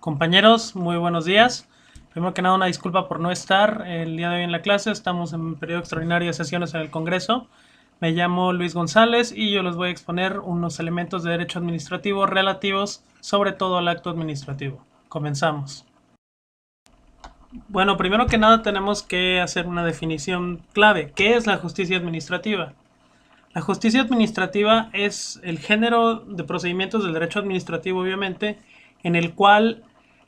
Compañeros, muy buenos días. Primero que nada, una disculpa por no estar el día de hoy en la clase. Estamos en un periodo extraordinario de sesiones en el Congreso. Me llamo Luis González y yo les voy a exponer unos elementos de derecho administrativo relativos sobre todo al acto administrativo. Comenzamos. Bueno, primero que nada tenemos que hacer una definición clave. ¿Qué es la justicia administrativa? La justicia administrativa es el género de procedimientos del derecho administrativo, obviamente, en el cual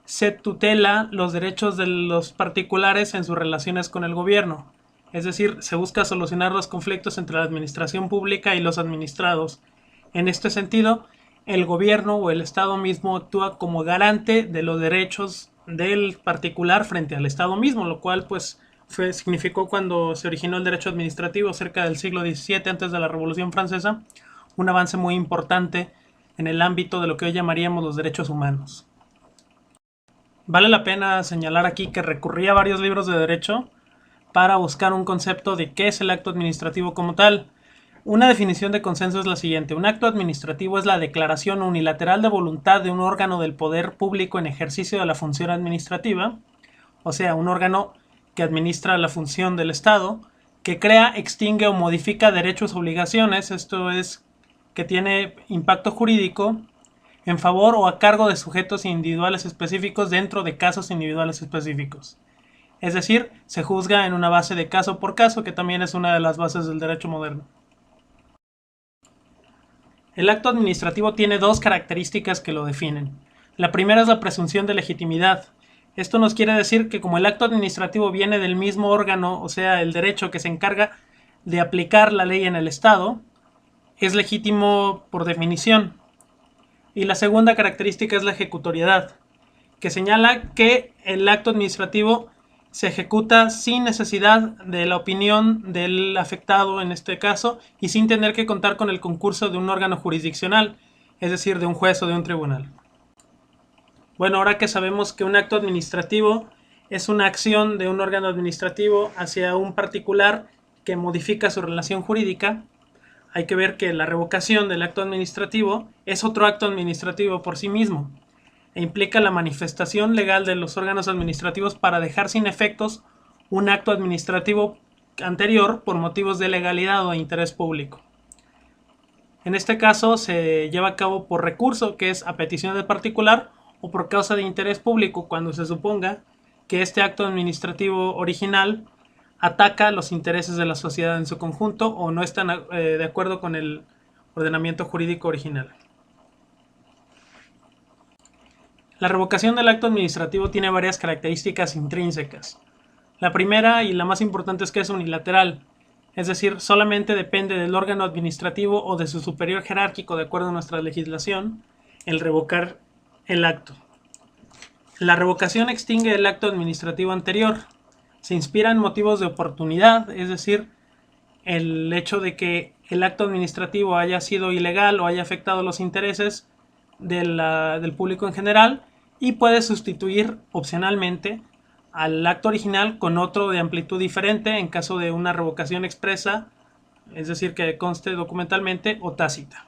se tutela los derechos de los particulares en sus relaciones con el gobierno. Es decir, se busca solucionar los conflictos entre la administración pública y los administrados. En este sentido, el gobierno o el Estado mismo actúa como garante de los derechos del particular frente al Estado mismo, lo cual pues significó cuando se originó el derecho administrativo cerca del siglo XVII, antes de la Revolución Francesa, un avance muy importante en el ámbito de lo que hoy llamaríamos los derechos humanos. Vale la pena señalar aquí que recurrí a varios libros de derecho para buscar un concepto de qué es el acto administrativo como tal. Una definición de consenso es la siguiente: un acto administrativo es la declaración unilateral de voluntad de un órgano del poder público en ejercicio de la función administrativa, o sea, un órgano que administra la función del Estado, que crea, extingue o modifica derechos o obligaciones, esto es, que tiene impacto jurídico, en favor o a cargo de sujetos individuales específicos dentro de casos individuales específicos. Es decir, se juzga en una base de caso por caso, que también es una de las bases del derecho moderno. El acto administrativo tiene dos características que lo definen. La primera es la presunción de legitimidad. Esto nos quiere decir que como el acto administrativo viene del mismo órgano, o sea, el derecho que se encarga de aplicar la ley en el Estado, es legítimo por definición. Y la segunda característica es la ejecutoriedad, que señala que el acto administrativo se ejecuta sin necesidad de la opinión del afectado en este caso y sin tener que contar con el concurso de un órgano jurisdiccional, es decir, de un juez o de un tribunal. Bueno, ahora que sabemos que un acto administrativo es una acción de un órgano administrativo hacia un particular que modifica su relación jurídica, hay que ver que la revocación del acto administrativo es otro acto administrativo por sí mismo e implica la manifestación legal de los órganos administrativos para dejar sin efectos un acto administrativo anterior por motivos de legalidad o de interés público. En este caso se lleva a cabo por recurso, que es a petición del particular, o por causa de interés público, cuando se suponga que este acto administrativo original ataca los intereses de la sociedad en su conjunto o no están de acuerdo con el ordenamiento jurídico original. La revocación del acto administrativo tiene varias características intrínsecas. La primera y la más importante es que es unilateral, es decir, solamente depende del órgano administrativo o de su superior jerárquico, de acuerdo a nuestra legislación, el revocar el acto. La revocación extingue el acto administrativo anterior. Se inspira en motivos de oportunidad, es decir, el hecho de que el acto administrativo haya sido ilegal o haya afectado los intereses del público en general, y puede sustituir opcionalmente al acto original con otro de amplitud diferente en caso de una revocación expresa, es decir, que conste documentalmente o tácita.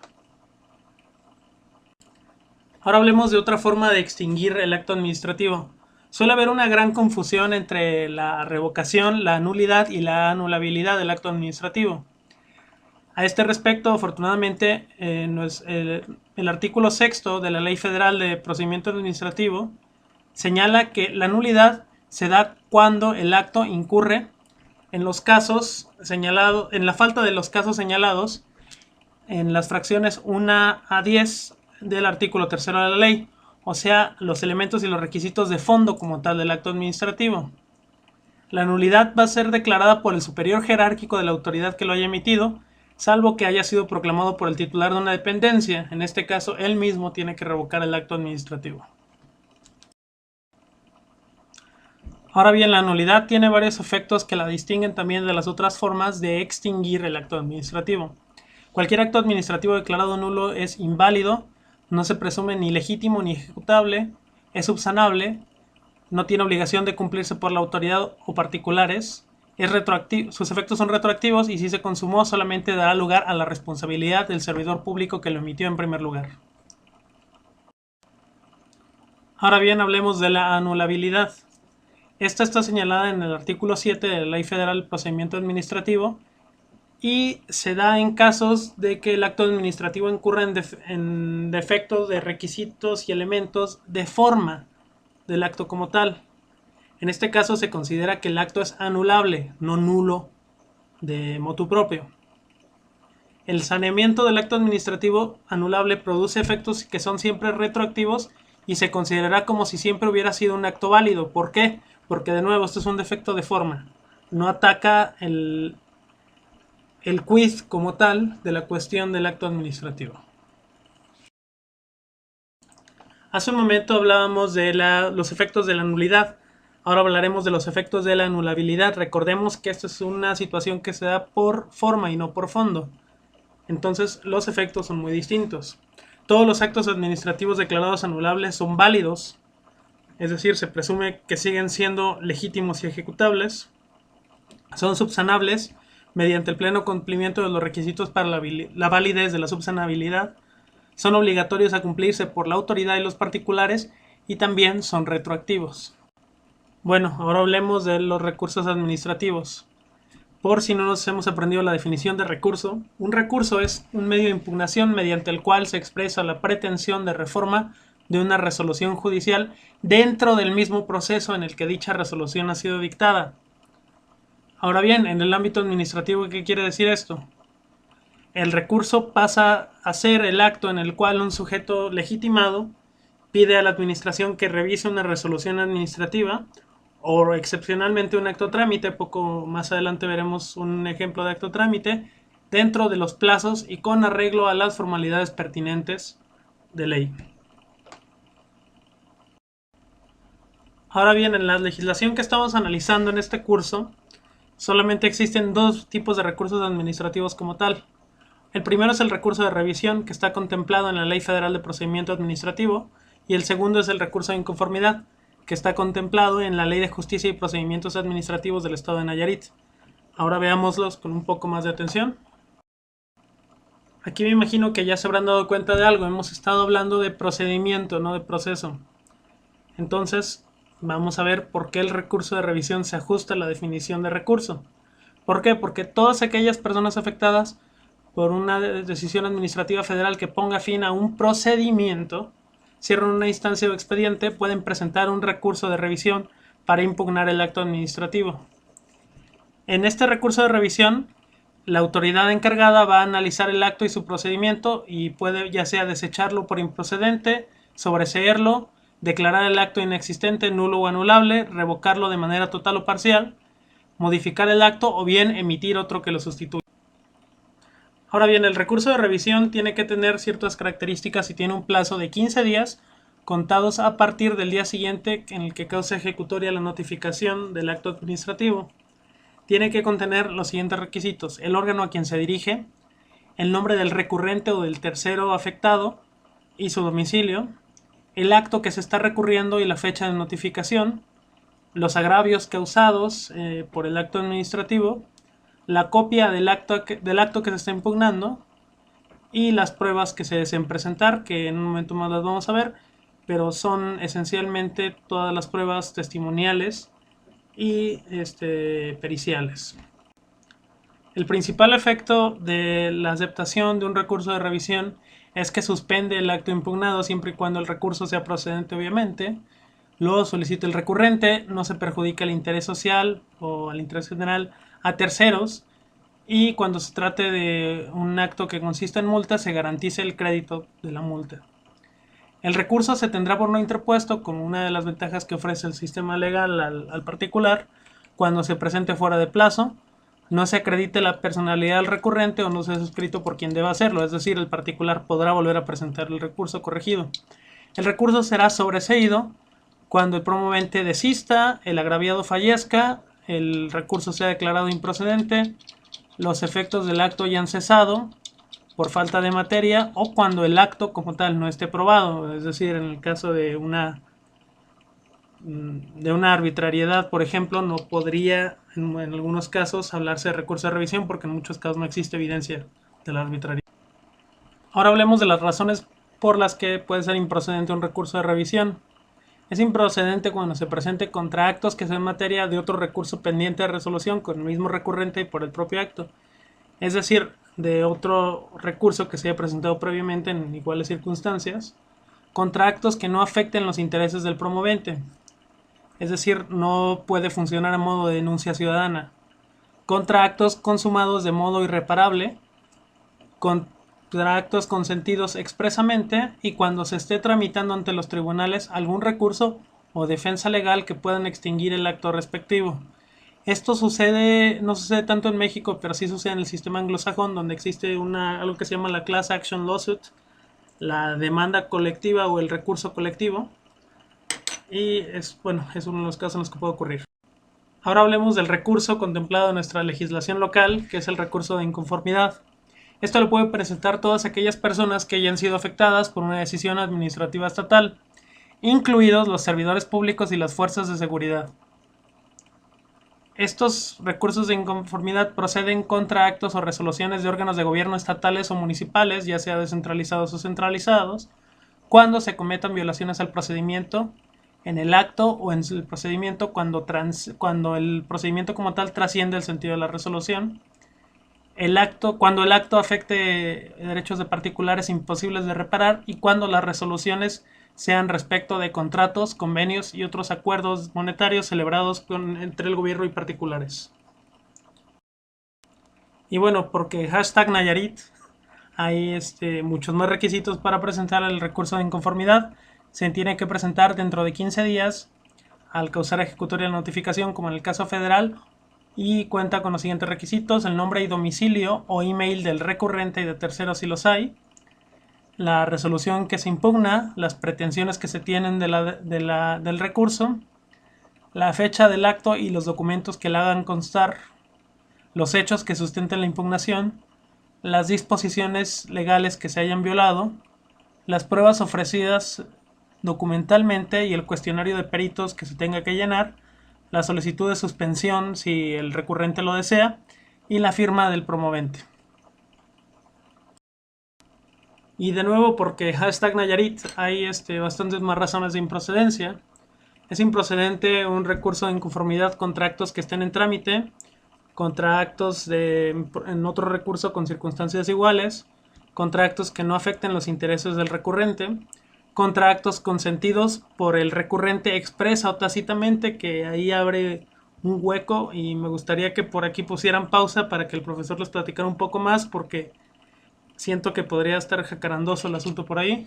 Ahora hablemos de otra forma de extinguir el acto administrativo. Suele haber una gran confusión entre la revocación, la nulidad y la anulabilidad del acto administrativo. A este respecto, afortunadamente, el artículo 6 de la Ley Federal de Procedimiento Administrativo señala que la nulidad se da cuando el acto incurre en los casos señalados, en la falta de los casos señalados en las fracciones 1 a 10 del artículo 3 de la ley, o sea, los elementos y los requisitos de fondo como tal del acto administrativo. La nulidad va a ser declarada por el superior jerárquico de la autoridad que lo haya emitido, salvo que haya sido proclamado por el titular de una dependencia. En este caso, él mismo tiene que revocar el acto administrativo. Ahora bien, la nulidad tiene varios efectos que la distinguen también de las otras formas de extinguir el acto administrativo. Cualquier acto administrativo declarado nulo es inválido, no se presume ni legítimo ni ejecutable, es subsanable, no tiene obligación de cumplirse por la autoridad o particulares, es retroactivo, sus efectos son retroactivos y si se consumó solamente dará lugar a la responsabilidad del servidor público que lo emitió en primer lugar. Ahora bien, hablemos de la anulabilidad. Esta está señalada en el artículo 7 de la Ley Federal de Procedimiento Administrativo y se da en casos de que el acto administrativo incurra en defectos de requisitos y elementos de forma del acto como tal. En este caso se considera que el acto es anulable, no nulo de motu propio. El saneamiento del acto administrativo anulable produce efectos que son siempre retroactivos y se considerará como si siempre hubiera sido un acto válido. ¿Por qué? Porque de nuevo esto es un defecto de forma. No ataca el quid como tal de la cuestión del acto administrativo. Hace un momento hablábamos de los efectos de la nulidad. Ahora hablaremos de los efectos de la anulabilidad. Recordemos que esto es una situación que se da por forma y no por fondo. Entonces los efectos son muy distintos. Todos los actos administrativos declarados anulables son válidos, es decir, se presume que siguen siendo legítimos y ejecutables. Son subsanables mediante el pleno cumplimiento de los requisitos para la validez de la subsanabilidad. Son obligatorios a cumplirse por la autoridad y los particulares y también son retroactivos. Bueno, ahora hablemos de los recursos administrativos. Por si no nos hemos aprendido la definición de recurso, un recurso es un medio de impugnación mediante el cual se expresa la pretensión de reforma de una resolución judicial dentro del mismo proceso en el que dicha resolución ha sido dictada. Ahora bien, en el ámbito administrativo, ¿qué quiere decir esto? El recurso pasa a ser el acto en el cual un sujeto legitimado pide a la administración que revise una resolución administrativa o excepcionalmente un acto trámite. Poco más adelante veremos un ejemplo de acto trámite dentro de los plazos y con arreglo a las formalidades pertinentes de ley. Ahora bien, en la legislación que estamos analizando en este curso, solamente existen dos tipos de recursos administrativos como tal. El primero es el recurso de revisión, que está contemplado en la Ley Federal de Procedimiento Administrativo, y el segundo es el recurso de inconformidad, que está contemplado en la Ley de Justicia y Procedimientos Administrativos del Estado de Nayarit. Ahora veámoslos con un poco más de atención. Aquí me imagino que ya se habrán dado cuenta de algo, hemos estado hablando de procedimiento, no de proceso. Entonces, vamos a ver por qué el recurso de revisión se ajusta a la definición de recurso. ¿Por qué? Porque todas aquellas personas afectadas por una decisión administrativa federal que ponga fin a un procedimiento, cierran una instancia o expediente, pueden presentar un recurso de revisión para impugnar el acto administrativo. En este recurso de revisión, la autoridad encargada va a analizar el acto y su procedimiento y puede ya sea desecharlo por improcedente, sobreseerlo, declarar el acto inexistente, nulo o anulable, revocarlo de manera total o parcial, modificar el acto o bien emitir otro que lo sustituya. Ahora bien, el recurso de revisión tiene que tener ciertas características y tiene un plazo de 15 días contados a partir del día siguiente en el que cause ejecutoria la notificación del acto administrativo. Tiene que contener los siguientes requisitos: el órgano a quien se dirige, el nombre del recurrente o del tercero afectado y su domicilio, el acto que se está recurriendo y la fecha de notificación, los agravios causados por el acto administrativo, la copia del acto que se está impugnando y las pruebas que se deseen presentar, que en un momento más las vamos a ver, pero son esencialmente todas las pruebas testimoniales y periciales. El principal efecto de la aceptación de un recurso de revisión es que suspende el acto impugnado siempre y cuando el recurso sea procedente, obviamente. Lo solicita el recurrente, no se perjudica el interés social o el interés general a terceros, y cuando se trate de un acto que consista en multa se garantice el crédito de la multa. El recurso se tendrá por no interpuesto, como una de las ventajas que ofrece el sistema legal al particular, cuando se presente fuera de plazo, no se acredite la personalidad del recurrente o no sea suscrito por quien deba hacerlo, es decir, el particular podrá volver a presentar el recurso corregido. El recurso será sobreseído cuando el promovente desista, el agraviado fallezca, el recurso sea declarado improcedente, los efectos del acto hayan cesado por falta de materia o cuando el acto como tal no esté probado, es decir, en el caso de una arbitrariedad, por ejemplo, no podría en algunos casos hablarse de recurso de revisión porque en muchos casos no existe evidencia de la arbitrariedad. Ahora hablemos de las razones por las que puede ser improcedente un recurso de revisión. Es improcedente cuando se presente contra actos que sean materia de otro recurso pendiente de resolución con el mismo recurrente y por el propio acto. Es decir, de otro recurso que se haya presentado previamente en iguales circunstancias, contra actos que no afecten los intereses del promovente. Es decir, no puede funcionar a modo de denuncia ciudadana. Contra actos consumados de modo irreparable, contra actos consentidos expresamente y cuando se esté tramitando ante los tribunales algún recurso o defensa legal que puedan extinguir el acto respectivo. Esto sucede, no sucede tanto en México, pero sí sucede en el sistema anglosajón, donde existe algo que se llama la Class Action Lawsuit, la demanda colectiva o el recurso colectivo, y es uno de los casos en los que puede ocurrir. Ahora hablemos del recurso contemplado en nuestra legislación local, que es el recurso de inconformidad. Esto lo pueden presentar todas aquellas personas que hayan sido afectadas por una decisión administrativa estatal, incluidos los servidores públicos y las fuerzas de seguridad. Estos recursos de inconformidad proceden contra actos o resoluciones de órganos de gobierno estatales o municipales, ya sea descentralizados o centralizados, cuando se cometan violaciones al procedimiento en el acto o en el procedimiento cuando el procedimiento como tal trasciende el sentido de la resolución. Cuando el acto afecte derechos de particulares imposibles de reparar y cuando las resoluciones sean respecto de contratos, convenios y otros acuerdos monetarios celebrados entre el gobierno y particulares. Y bueno, porque hashtag Nayarit hay muchos más requisitos para presentar el recurso de inconformidad. Se tiene que presentar dentro de 15 días al causar ejecutoria la notificación, como en el caso federal, y cuenta con los siguientes requisitos: el nombre y domicilio o email del recurrente y de terceros si los hay, la resolución que se impugna, las pretensiones que se tienen del recurso, la fecha del acto y los documentos que la hagan constar, los hechos que sustenten la impugnación, las disposiciones legales que se hayan violado, las pruebas ofrecidas documentalmente y el cuestionario de peritos que se tenga que llenar, la solicitud de suspensión si el recurrente lo desea y la firma del promovente. Y de nuevo, porque hashtag Nayarit, hay bastantes más razones de improcedencia. Es improcedente un recurso de inconformidad contra actos que estén en trámite, contra actos en otro recurso con circunstancias iguales, contra actos que no afecten los intereses del recurrente, contra actos consentidos por el recurrente expresa o tácitamente, que ahí abre un hueco y me gustaría que por aquí pusieran pausa para que el profesor les platicara un poco más, porque siento que podría estar jacarandoso el asunto por ahí.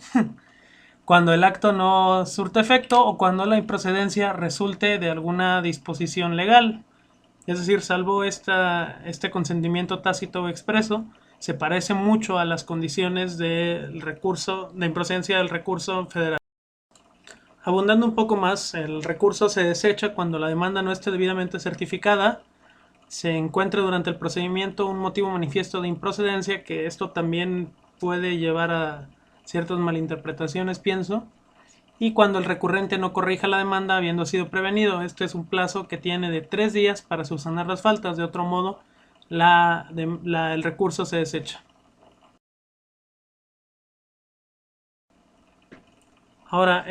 Cuando el acto no surte efecto o cuando la improcedencia resulte de alguna disposición legal. Es decir, salvo este consentimiento tácito o expreso, se parece mucho a las condiciones del recurso, de improcedencia del recurso federal. Abundando un poco más, el recurso se desecha cuando la demanda no esté debidamente certificada, se encuentre durante el procedimiento un motivo manifiesto de improcedencia, que esto también puede llevar a ciertas malinterpretaciones, pienso, y cuando el recurrente no corrija la demanda habiendo sido prevenido. Este es un plazo que tiene de 3 días para subsanar las faltas, de otro modo el recurso se desecha. Ahora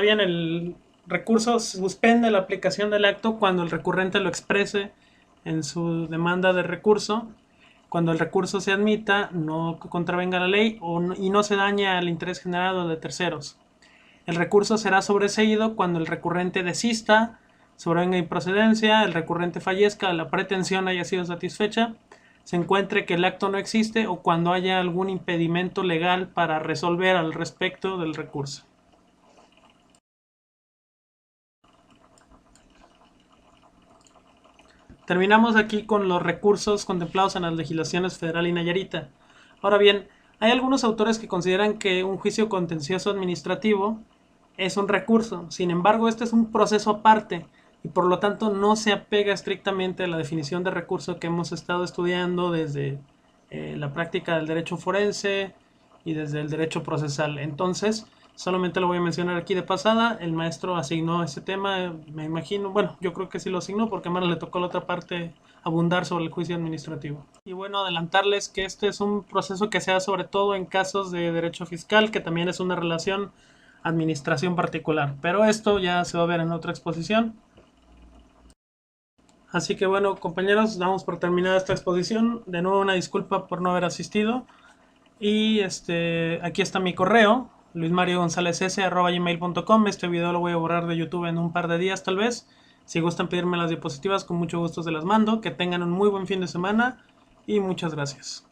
bien, el recurso suspende la aplicación del acto cuando el recurrente lo exprese en su demanda de recurso, cuando el recurso se admita, no contravenga la ley y no se daña el interés general o de terceros. El recurso será sobreseído cuando el recurrente desista, sobrevenga improcedencia, el recurrente fallezca, la pretensión haya sido satisfecha, se encuentre que el acto no existe o cuando haya algún impedimento legal para resolver al respecto del recurso. Terminamos aquí con los recursos contemplados en las legislaciones federal y nayarita. Ahora bien, hay algunos autores que consideran que un juicio contencioso administrativo es un recurso. Sin embargo, este es un proceso aparte y por lo tanto no se apega estrictamente a la definición de recurso que hemos estado estudiando desde la práctica del derecho forense y desde el derecho procesal. Entonces, solamente lo voy a mencionar aquí de pasada. El maestro asignó ese tema, me imagino. Bueno, yo creo que sí lo asignó porque a Mara le tocó la otra parte abundar sobre el juicio administrativo. Y bueno, adelantarles que este es un proceso que se da sobre todo en casos de derecho fiscal, que también es una relación administración particular. Pero esto ya se va a ver en otra exposición. Así que bueno, compañeros, damos por terminada esta exposición. De nuevo una disculpa por no haber asistido. Y aquí está mi correo, luismariogonzalezs@gmail.com. Este video lo voy a borrar de YouTube en un par de días tal vez. Si gustan pedirme las diapositivas, con mucho gusto se las mando. Que tengan un muy buen fin de semana y muchas gracias.